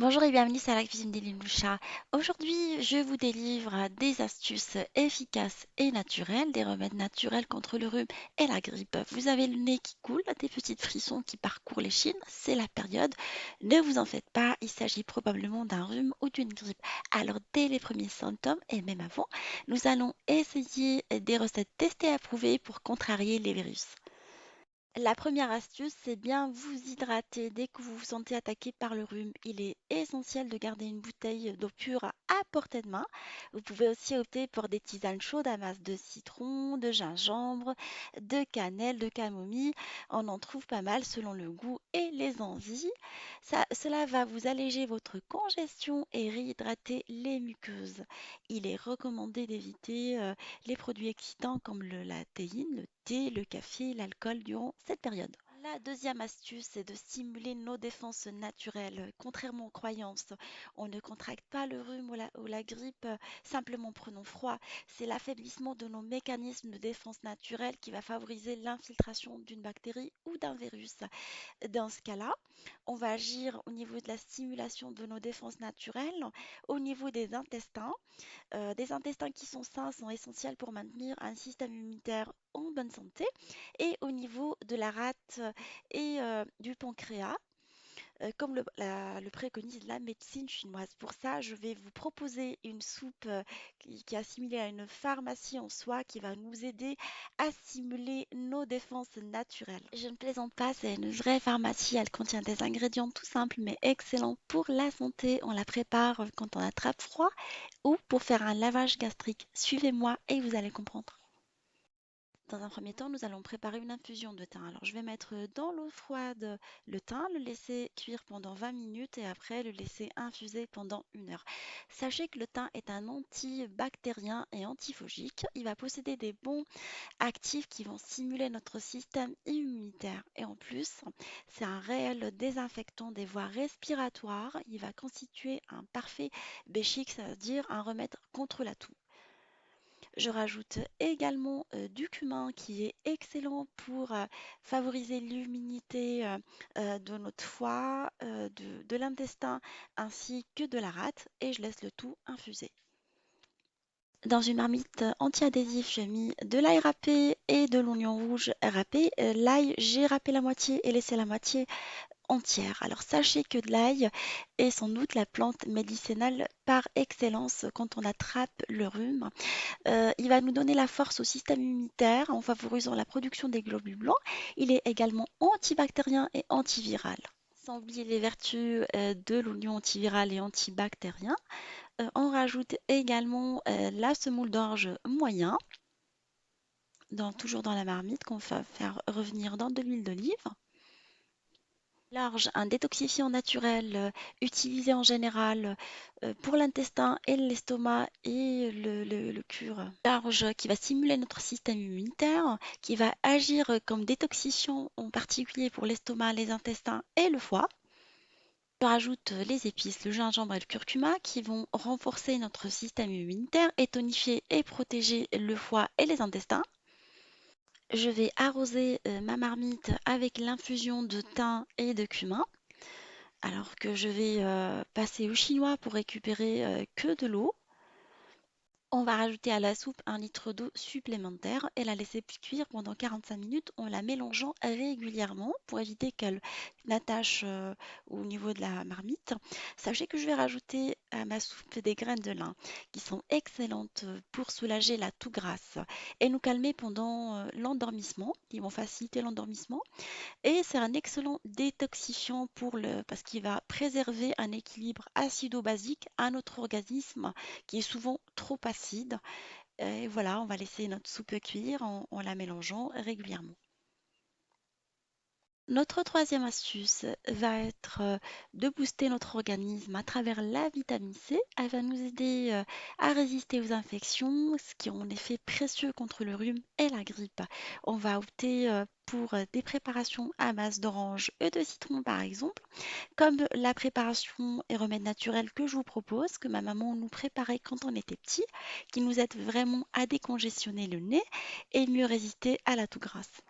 Bonjour et bienvenue sur la cuisine des Loucha. Aujourd'hui, je vous délivre des astuces efficaces et naturelles, des remèdes naturels contre le rhume et la grippe. Vous avez le nez qui coule, des petites frissons qui parcourent les chines, c'est la période. Ne vous en faites pas, il s'agit probablement d'un rhume ou d'une grippe. Alors, dès les premiers symptômes et même avant, nous allons essayer des recettes testées et approuvées pour contrarier les virus. La première astuce, c'est bien vous hydrater dès que vous vous sentez attaqué par le rhume. Il est essentiel de garder une bouteille d'eau pure à portée de main. Vous pouvez aussi opter pour des tisanes chaudes à base de citron, de gingembre, de cannelle, de camomille. On en trouve pas mal selon le goût et les envies. Cela va vous alléger votre congestion et réhydrater les muqueuses. Il est recommandé d'éviter les produits excitants comme la théine, le thé, le café, l'alcool durant cette période. La deuxième astuce, c'est de stimuler nos défenses naturelles. Contrairement aux croyances, on ne contracte pas le rhume ou la grippe simplement en prenant froid. C'est l'affaiblissement de nos mécanismes de défense naturelle qui va favoriser l'infiltration d'une bactérie ou d'un virus. Dans ce cas-là, on va agir au niveau de la stimulation de nos défenses naturelles, au niveau des intestins qui sont sains sont essentiels pour maintenir un système immunitaire en bonne santé. Et au niveau de la rate et du pancréas, comme le préconise la médecine chinoise. Pour ça, je vais vous proposer une soupe qui est assimilée à une pharmacie en soi qui va nous aider à stimuler nos défenses naturelles. Je ne plaisante pas, c'est une vraie pharmacie. Elle contient des ingrédients tout simples mais excellents pour la santé. On la prépare quand on attrape froid ou pour faire un lavage gastrique. Suivez-moi et vous allez comprendre. Dans un premier temps, nous allons préparer une infusion de thym. Alors, je vais mettre dans l'eau froide le thym, le laisser cuire pendant 20 minutes et après le laisser infuser pendant 1 heure. Sachez que le thym est un antibactérien et antifongique. Il va posséder des bons actifs qui vont stimuler notre système immunitaire. Et en plus, c'est un réel désinfectant des voies respiratoires. Il va constituer un parfait béchic, c'est-à-dire un remède contre la toux. Je rajoute également du cumin qui est excellent pour favoriser l'immunité de notre foie, de l'intestin ainsi que de la rate et je laisse le tout infuser. Dans une marmite anti-adhésif, j'ai mis de l'ail râpé et de l'oignon rouge râpé. L'ail, j'ai râpé la moitié et laissé la moitié entière. Alors sachez que l'ail est sans doute la plante médicinale par excellence quand on attrape le rhume. Il va nous donner la force au système immunitaire en favorisant la production des globules blancs. Il est également antibactérien et antiviral. Sans oublier les vertus de l'oignon antiviral et antibactérien. On rajoute également la semoule d'orge moyen, toujours dans la marmite qu'on va faire revenir dans de l'huile d'olive. L'orge, un détoxifiant naturel utilisé en général pour l'intestin et l'estomac et le cure. L'orge qui va stimuler notre système immunitaire, qui va agir comme détoxifiant en particulier pour l'estomac, les intestins et le foie. Je rajoute les épices, le gingembre et le curcuma qui vont renforcer notre système immunitaire et tonifier et protéger le foie et les intestins. Je vais arroser ma marmite avec l'infusion de thym et de cumin. Alors que je vais passer au chinois pour récupérer que de l'eau. On va rajouter à la soupe 1 litre d'eau supplémentaire et la laisser cuire pendant 45 minutes en la mélangeant régulièrement pour éviter qu'elle n'attache au niveau de la marmite. Sachez que je vais rajouter à ma soupe des graines de lin qui sont excellentes pour soulager la toux grasse et nous calmer pendant l'endormissement, qui vont faciliter l'endormissement. Et c'est un excellent détoxifiant parce qu'il va préserver un équilibre acido-basique à notre organisme qui est souvent trop acide. Et voilà, on va laisser notre soupe cuire en la mélangeant régulièrement. Notre troisième astuce va être de booster notre organisme à travers la vitamine C. Elle va nous aider à résister aux infections, ce qui est en effet précieux contre le rhume et la grippe. On va opter pour des préparations à base d'orange et de citron par exemple, comme la préparation et remède naturel que je vous propose, que ma maman nous préparait quand on était petit, qui nous aide vraiment à décongestionner le nez et mieux résister à la toux grasse.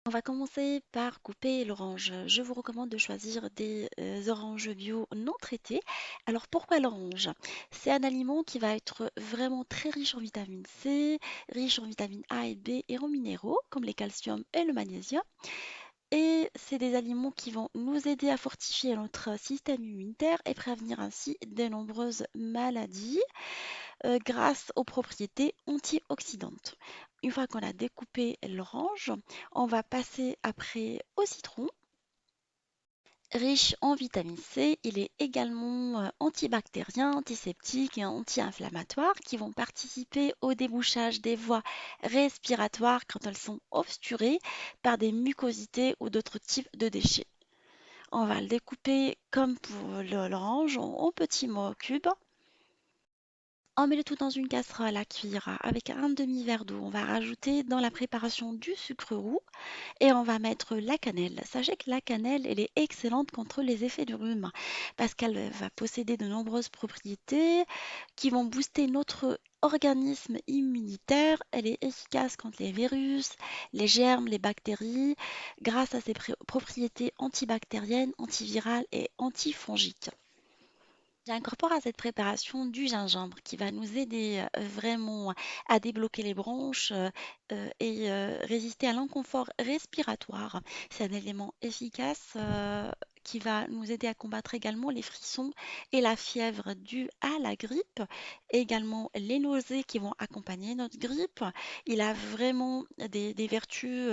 On va commencer par couper l'orange. Je vous recommande de choisir des oranges bio non traitées. Alors pourquoi l'orange? C'est un aliment qui va être vraiment très riche en vitamine C, riche en vitamines A et B et en minéraux comme les calcium et le magnésium. Et c'est des aliments qui vont nous aider à fortifier notre système immunitaire et prévenir ainsi de nombreuses maladies grâce aux propriétés antioxydantes. Une fois qu'on a découpé l'orange, on va passer après au citron. Riche en vitamine C, il est également antibactérien, antiseptique et anti-inflammatoire qui vont participer au débouchage des voies respiratoires quand elles sont obsturées par des mucosités ou d'autres types de déchets. On va le découper comme pour l'orange en petits cubes. On met le tout dans une casserole à cuire avec un demi-verre d'eau. On va rajouter dans la préparation du sucre roux et on va mettre la cannelle. Sachez que la cannelle, elle est excellente contre les effets du rhume parce qu'elle va posséder de nombreuses propriétés qui vont booster notre organisme immunitaire. Elle est efficace contre les virus, les germes, les bactéries grâce à ses propriétés antibactériennes, antivirales et antifongiques. J'incorpore à cette préparation du gingembre qui va nous aider vraiment à débloquer les bronches et résister à l'inconfort respiratoire. C'est un élément efficace qui va nous aider à combattre également les frissons et la fièvre due à la grippe, et également les nausées qui vont accompagner notre grippe. Il a vraiment des vertus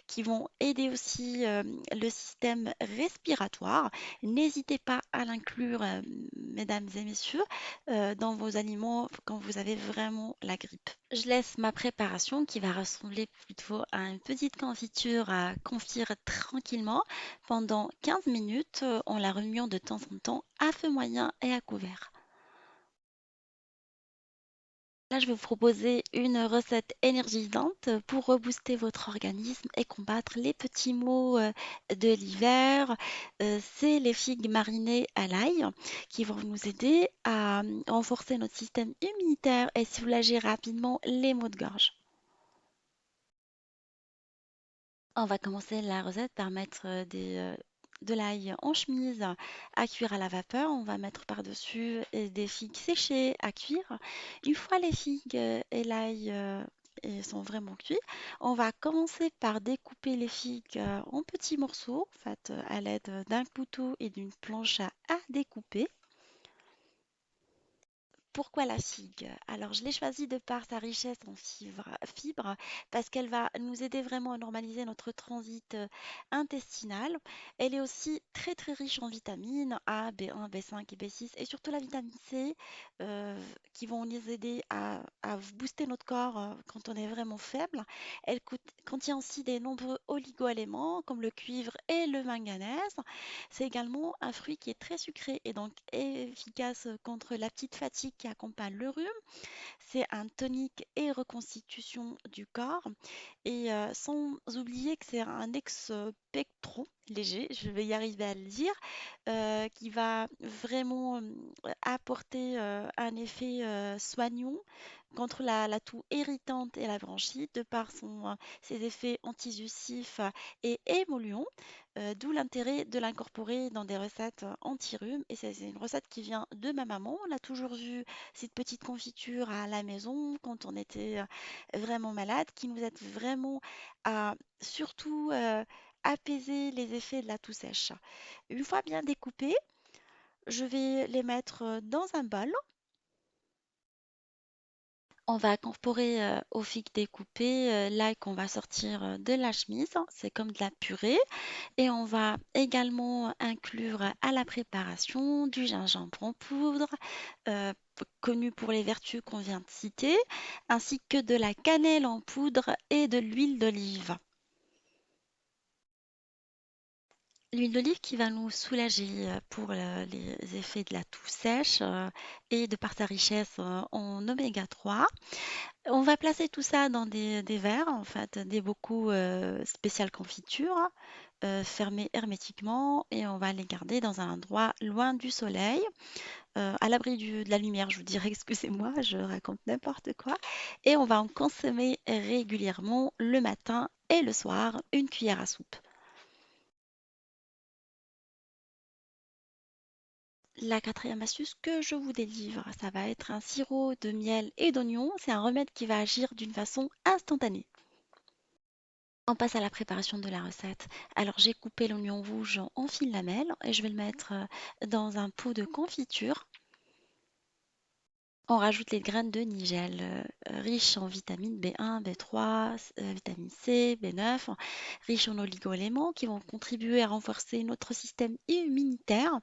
qui vont aider aussi le système respiratoire. N'hésitez pas à l'inclure, mesdames et messieurs, dans vos aliments quand vous avez vraiment la grippe. Je laisse ma préparation qui va ressembler plutôt à une petite confiture à confire tranquillement pendant 15 minutes en la remuant de temps en temps à feu moyen et à couvert. Là, je vais vous proposer une recette énergisante pour rebooster votre organisme et combattre les petits maux de l'hiver. C'est les figues marinées à l'ail qui vont nous aider à renforcer notre système immunitaire et soulager rapidement les maux de gorge. On va commencer la recette par mettre de l'ail en chemise à cuire à la vapeur. On va mettre par-dessus des figues séchées à cuire. Une fois les figues et l'ail sont vraiment cuits, on va commencer par découper les figues en petits morceaux, en fait, à l'aide d'un couteau et d'une planche à découper. Pourquoi la figue? Alors, je l'ai choisie de par sa richesse en fibres parce qu'elle va nous aider vraiment à normaliser notre transit intestinal. Elle est aussi très très riche en vitamines A, B1, B5 et B6 et surtout la vitamine C qui vont nous aider à booster notre corps quand on est vraiment faible. Elle contient aussi des nombreux oligoéléments comme le cuivre et le manganèse. C'est également un fruit qui est très sucré et donc efficace contre la petite fatigue qui accompagne le rhume. C'est un tonique et reconstitution du corps. Et sans oublier que c'est un ex-pectron léger, je vais y arriver à le dire, qui va vraiment apporter un effet soignant contre la toux irritante et la bronchite de par ses effets antisuffusifs et émollients, d'où l'intérêt de l'incorporer dans des recettes anti-rhume. Et c'est une recette qui vient de ma maman. On a toujours eu cette petite confiture à la maison quand on était vraiment malade, qui nous aide vraiment à surtout apaiser les effets de la toux sèche. Une fois bien découpées, je vais les mettre dans un bol. On va incorporer aux figues découpées l'ail qu'on va sortir de la chemise. C'est comme de la purée. Et on va également inclure à la préparation du gingembre en poudre, connu pour les vertus qu'on vient de citer, ainsi que de la cannelle en poudre et de l'huile d'olive. L'huile d'olive qui va nous soulager pour les effets de la toux sèche et de par sa richesse en oméga 3. On va placer tout ça dans des verres, en fait, des bocaux spécial confiture, fermés hermétiquement, et on va les garder dans un endroit loin du soleil, à l'abri de la lumière, je vous dirais, excusez-moi, je raconte n'importe quoi. Et on va en consommer régulièrement le matin et le soir, une cuillère à soupe. La quatrième astuce que je vous délivre, ça va être un sirop de miel et d'oignon. C'est un remède qui va agir d'une façon instantanée. On passe à la préparation de la recette. Alors j'ai coupé l'oignon rouge en fines lamelles et je vais le mettre dans un pot de confiture. On rajoute les graines de nigel, riches en vitamines B1, B3, vitamine C, B9, riches en oligo-éléments qui vont contribuer à renforcer notre système immunitaire.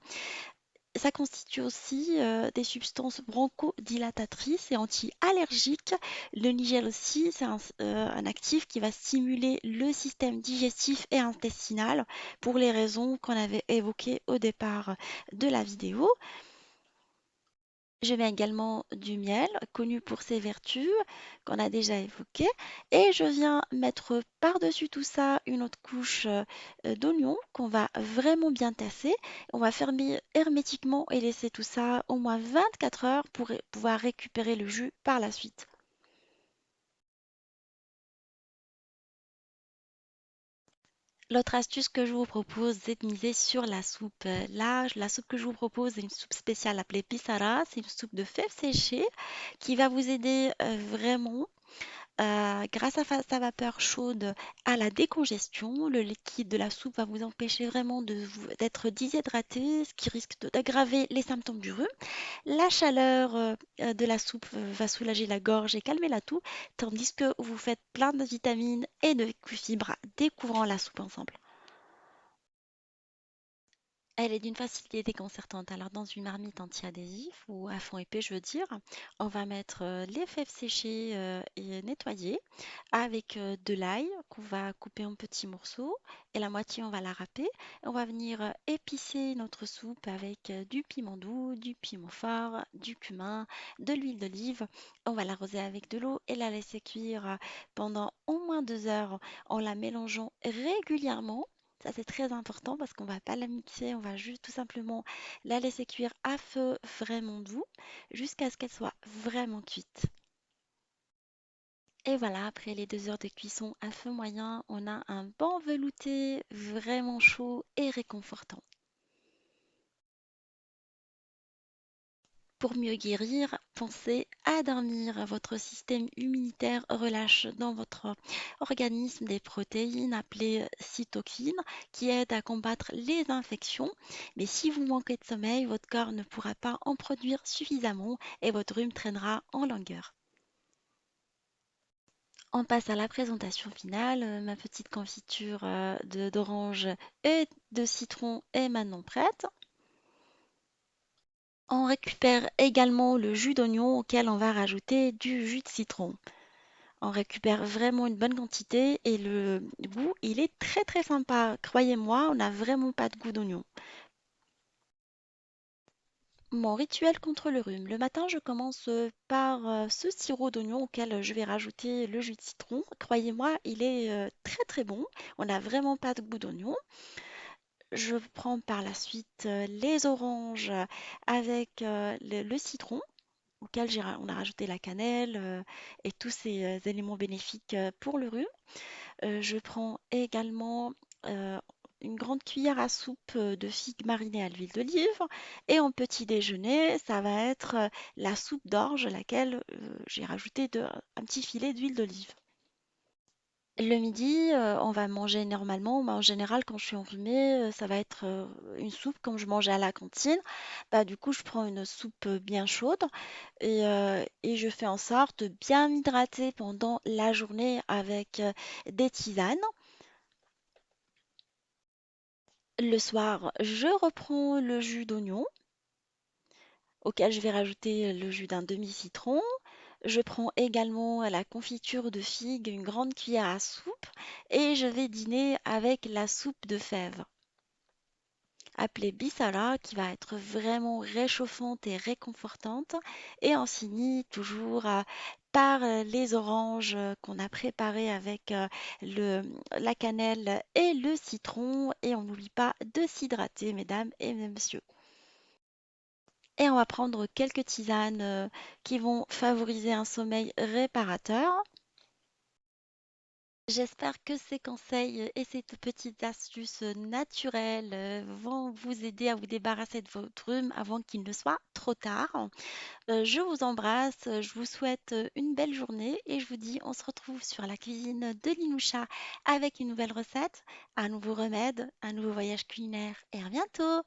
Ça constitue aussi des substances bronchodilatatrices et anti-allergiques. Le nigel aussi, c'est un actif qui va stimuler le système digestif et intestinal pour les raisons qu'on avait évoquées au départ de la vidéo. Je mets également du miel, connu pour ses vertus, qu'on a déjà évoquées. Et je viens mettre par-dessus tout ça une autre couche d'oignon qu'on va vraiment bien tasser. On va fermer hermétiquement et laisser tout ça au moins 24 heures pour pouvoir récupérer le jus par la suite. L'autre astuce que je vous propose, c'est de miser sur la soupe. Là, la soupe que je vous propose est une soupe spéciale appelée pisara. C'est une soupe de fèves séchées qui va vous aider vraiment grâce à sa vapeur chaude à la décongestion. Le liquide de la soupe va vous empêcher vraiment d'être déshydraté, ce qui risque d'aggraver les symptômes du rhume. La chaleur de la soupe va soulager la gorge et calmer la toux, tandis que vous faites plein de vitamines et de fibres découvrant la soupe ensemble. Elle est d'une facilité déconcertante. Alors, dans une marmite anti-adhésif ou à fond épais, je veux dire, on va mettre les fèves séchées et nettoyées avec de l'ail qu'on va couper en petits morceaux et la moitié, on va la râper. On va venir épicer notre soupe avec du piment doux, du piment fort, du cumin, de l'huile d'olive. On va l'arroser avec de l'eau et la laisser cuire pendant au moins 2 heures en la mélangeant régulièrement. Ça, c'est très important parce qu'on va pas la mixer, on va juste tout simplement la laisser cuire à feu vraiment doux jusqu'à ce qu'elle soit vraiment cuite. Et voilà, après les 2 heures de cuisson à feu moyen, on a un banc velouté vraiment chaud et réconfortant. Pour mieux guérir, pensez à dormir. Votre système immunitaire relâche dans votre organisme des protéines appelées cytokines qui aident à combattre les infections. Mais si vous manquez de sommeil, votre corps ne pourra pas en produire suffisamment et votre rhume traînera en longueur. On passe à la présentation finale. Ma petite confiture d'orange et de citron est maintenant prête. On récupère également le jus d'oignon auquel on va rajouter du jus de citron. On récupère vraiment une bonne quantité et le goût, il est très très sympa. Croyez-moi, on n'a vraiment pas de goût d'oignon. Mon rituel contre le rhume. Le matin, je commence par ce sirop d'oignon auquel je vais rajouter le jus de citron. Croyez-moi, il est très très bon. On n'a vraiment pas de goût d'oignon. Je prends par la suite les oranges avec le citron auquel on a rajouté la cannelle et tous ces éléments bénéfiques pour le rhume. Je prends également euh, une grande cuillère à soupe de figues marinées à l'huile d'olive. Et en petit déjeuner, ça va être la soupe d'orge, laquelle j'ai rajouté un petit filet d'huile d'olive. Le midi, on va manger normalement, mais en général, quand je suis enrhumée, ça va être une soupe comme je mangeais à la cantine. Bah, du coup, je prends une soupe bien chaude et je fais en sorte de bien m'hydrater pendant la journée avec des tisanes. Le soir, je reprends le jus d'oignon auquel je vais rajouter le jus d'un demi-citron. Je prends également la confiture de figues, une grande cuillère à soupe, et je vais dîner avec la soupe de fèves, appelée Bissala, qui va être vraiment réchauffante et réconfortante. Et on finit toujours par les oranges qu'on a préparées avec la cannelle et le citron. Et on n'oublie pas de s'hydrater, mesdames et messieurs. Et on va prendre quelques tisanes qui vont favoriser un sommeil réparateur. J'espère que ces conseils et ces petites astuces naturelles vont vous aider à vous débarrasser de votre rhume avant qu'il ne soit trop tard. Je vous embrasse, je vous souhaite une belle journée et je vous dis on se retrouve sur la cuisine de Linoucha avec une nouvelle recette, un nouveau remède, un nouveau voyage culinaire et à bientôt!